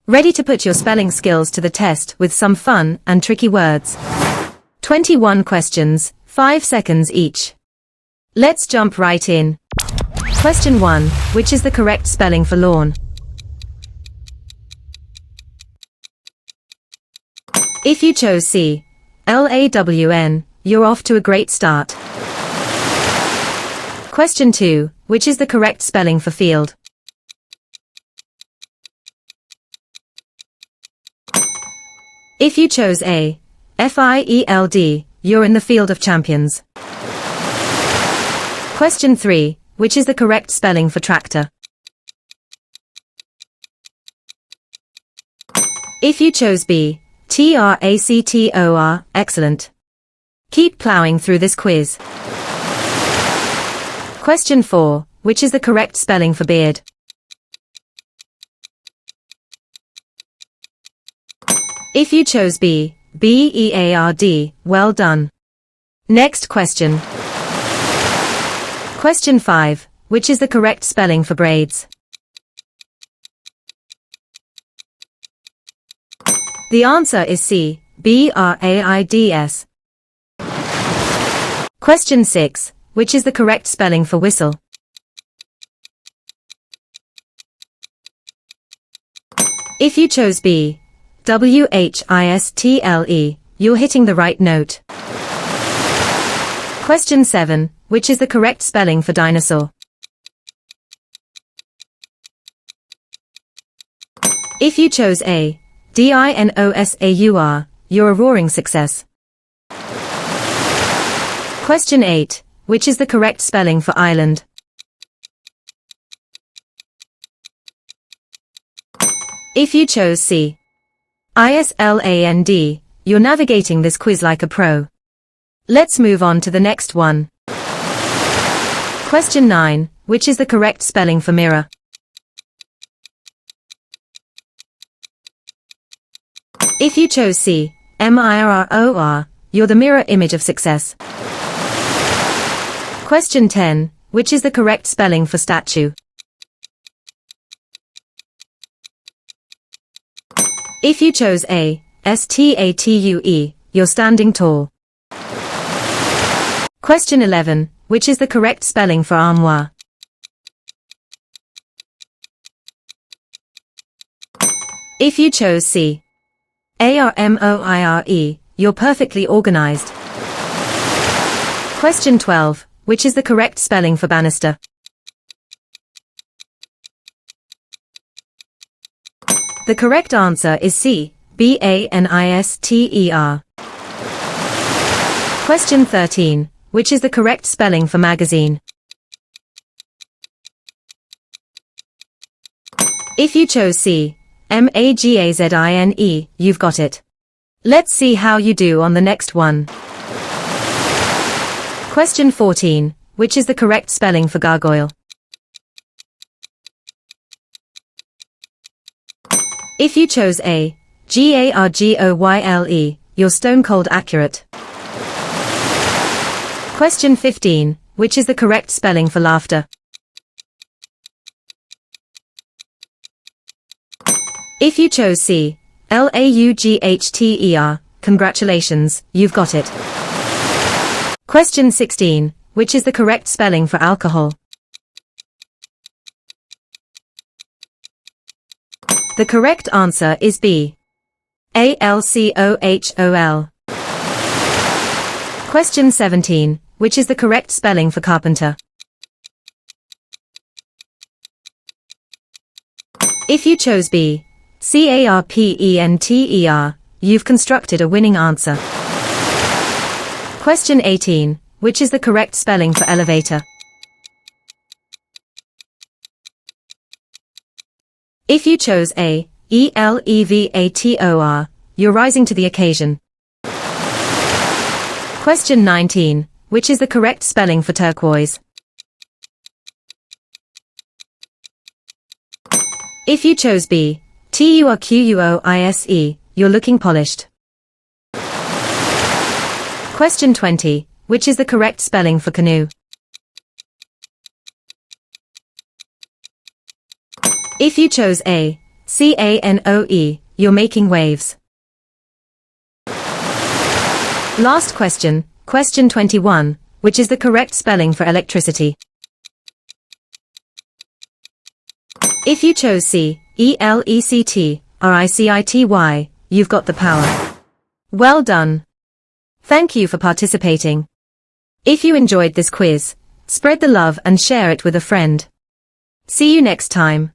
Ready to put your spelling skills to the test with some fun and tricky words. 21 questions, 5 seconds each. Let's jump right in. Question 1. Which is the correct spelling for lawn? If you chose C, L-A-W-N, you're off to a great start. Question 2. Which is the correct spelling for field? If you chose A, F-I-E-L-D, you're in the field of champions. Question 3. Which is the correct spelling for tractor? If you chose B, T-R-A-C-T-O-R, excellent. Keep plowing through this quiz. Question 4. Which is the correct spelling for beard? If you chose B, B-E-A-R-D, well done. Next question. Question 5. Which is the correct spelling for braids? The answer is C, B-R-A-I-D-S. Question 6. Which is the correct spelling for whistle? If you chose B, W-H-I-S-T-L-E, you're hitting the right note. Question 7. Which is the correct spelling for dinosaur? If you chose A, D-I-N-O-S-A-U-R, you're a roaring success. Question 8. Which is the correct spelling for island? If you chose C, I-S-L-A-N-D, you're navigating this quiz like a pro. Let's move on to the next one. Question 9. Which is the correct spelling for mirror? If you chose C, M-I-R-R-O-R, you're the mirror image of success. Question 10. Which is the correct spelling for statue? If you chose A, S-T-A-T-U-E, you're standing tall. Question 11. Which is the correct spelling for armoire? If you chose C, A-R-M-O-I-R-E, you're perfectly organized. Question 12. Which is the correct spelling for banister? The correct answer is C, B-A-N-I-S-T-E-R. Question 13. Which is the correct spelling for magazine? If you chose C, M-A-G-A-Z-I-N-E, you've got it. Let's see how you do on the next one. Question 14. Which is the correct spelling for gargoyle? If you chose A, G-A-R-G-O-Y-L-E, you're stone cold accurate. Question 15. Which is the correct spelling for laughter? If you chose C, L-A-U-G-H-T-E-R, congratulations, you've got it. Question 16. Which is the correct spelling for alcohol? The correct answer is B, A-L-C-O-H-O-L. Question 17. Which is the correct spelling for carpenter? If you chose B, C-A-R-P-E-N-T-E-R, you've constructed a winning answer. Question 18. Which is the correct spelling for elevator? If you chose A, E-L-E-V-A-T-O-R, you're rising to the occasion. Question 19. Which is the correct spelling for turquoise? If you chose B, T-U-R-Q-U-O-I-S-E, you're looking polished. Question 20. Which is the correct spelling for canoe? If you chose A, C-A-N-O-E, you're making waves. Last question, question 21, which is the correct spelling for electricity? If you chose C, E-L-E-C-T-R-I-C-I-T-Y, you've got the power. Well done. Thank you for participating. If you enjoyed this quiz, spread the love and share it with a friend. See you next time.